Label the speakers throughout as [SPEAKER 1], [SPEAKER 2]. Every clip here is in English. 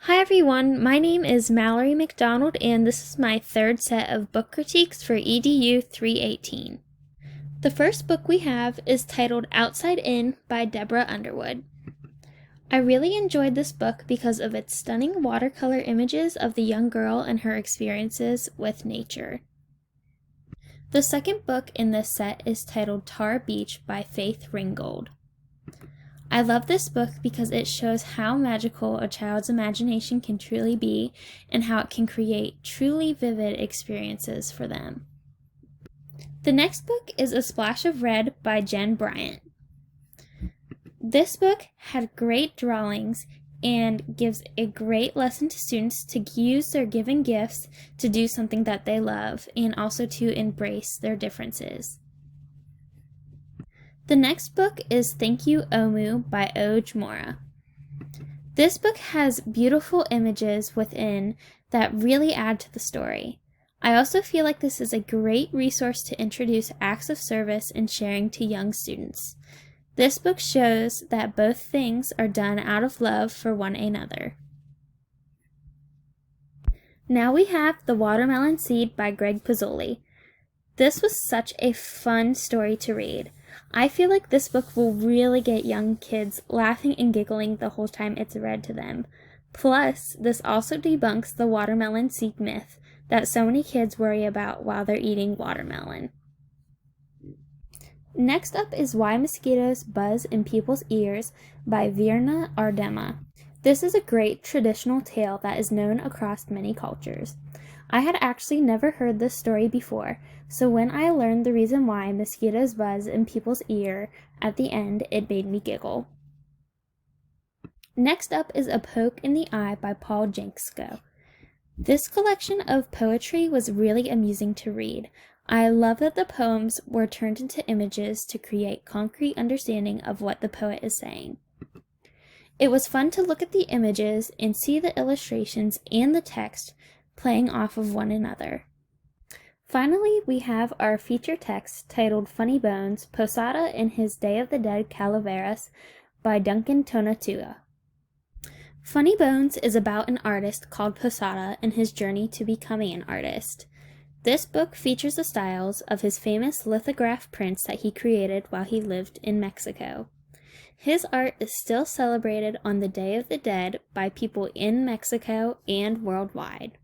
[SPEAKER 1] Hi everyone, my name is Mallory McDonald and this is my third set of book critiques for EDU 318. The first book we have is titled Outside In by Deborah Underwood. I really enjoyed this book because of its stunning watercolor images of the young girl and her experiences with nature. The second book in this set is titled Tar Beach by Faith Ringgold. I love this book because it shows how magical a child's imagination can truly be and how it can create truly vivid experiences for them. The next book is A Splash of Red by Jen Bryant. This book had great drawings and gives a great lesson to students to use their given gifts to do something that they love and also to embrace their differences. The next book is Thank You Omu by Oj Mora. This book has beautiful images within that really add to the story. I also feel like this is a great resource to introduce acts of service and sharing to young students. This book shows that both things are done out of love for one another. Now we have The Watermelon Seed by Greg Pizzoli. This was such a fun story to read. I feel like this book will really get young kids laughing and giggling the whole time it's read to them. Plus, this also debunks the watermelon seed myth that so many kids worry about while they're eating watermelon. Next up is Why Mosquitoes Buzz in People's Ears by Virna Ardema. This is a great traditional tale that is known across many cultures. I had actually never heard this story before, so when I learned the reason why mosquitoes buzz in people's ear at the end, it made me giggle. Next up is A Poke in the Eye by Paul Janksko. This collection of poetry was really amusing to read. I love that the poems were turned into images to create concrete understanding of what the poet is saying. It was fun to look at the images and see the illustrations and the text playing off of one another. Finally, we have our feature text titled Funny Bones, Posada and His Day of the Dead Calaveras by Duncan Tonatua. Funny Bones is about an artist called Posada and his journey to becoming an artist. This book features the styles of his famous lithograph prints that he created while he lived in Mexico. His art is still celebrated on the Day of the Dead by people in Mexico and worldwide.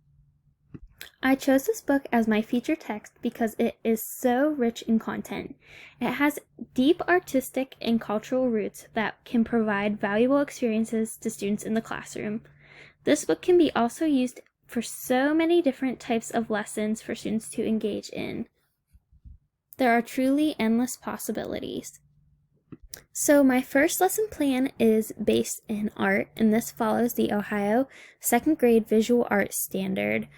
[SPEAKER 1] I chose this book as my feature text because it is so rich in content. It has deep artistic and cultural roots that can provide valuable experiences to students in the classroom. This book can be also used for so many different types of lessons for students to engage in. There are truly endless possibilities. So my first lesson plan is based in art, and this follows the Ohio second grade visual art standard,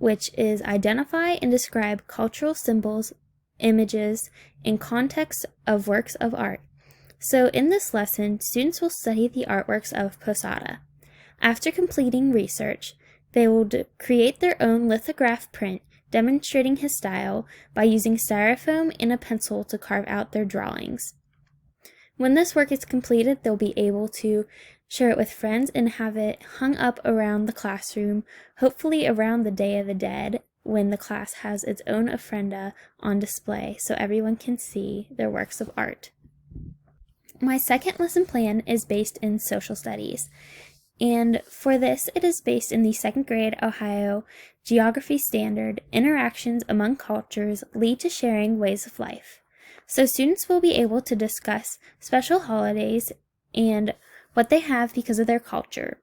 [SPEAKER 1] which is identify and describe cultural symbols, images, and context of works of art. So in this lesson, students will study the artworks of Posada. After completing research, they will create their own lithograph print demonstrating his style by using styrofoam and a pencil to carve out their drawings. When this work is completed, they'll be able to share it with friends and have it hung up around the classroom, hopefully around the Day of the Dead, when the class has its own ofrenda on display so everyone can see their works of art. My second lesson plan is based in social studies, and for this it is based in the second grade Ohio geography standard, interactions among cultures lead to sharing ways of life. So students will be able to discuss special holidays and what they have because of their culture.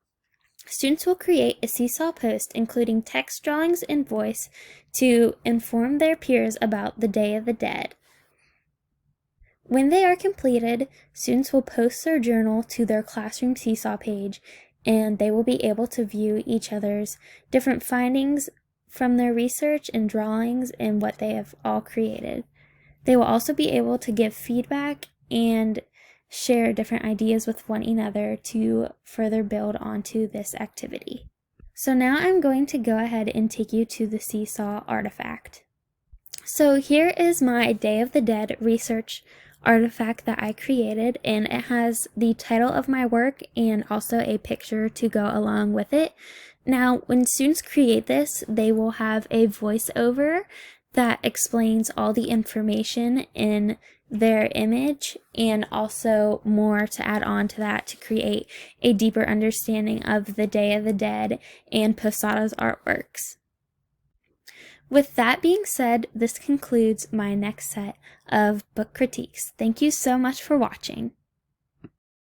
[SPEAKER 1] Students will create a seesaw post including text, drawings, and voice to inform their peers about the Day of the Dead. When they are completed, students will post their journal to their classroom seesaw page, and they will be able to view each other's different findings from their research and drawings and what they have all created. They will also be able to give feedback and share different ideas with one another to further build onto this activity. So now I'm going to go ahead and take you to the seesaw artifact. So here is my Day of the Dead research artifact that I created, and it has the title of my work and also a picture to go along with it. Now, when students create this, they will have a voiceover that explains all the information in their image and also more to add on to that to create a deeper understanding of the Day of the Dead and Posada's artworks. With that being said, this concludes my next set of book critiques. Thank you so much for watching.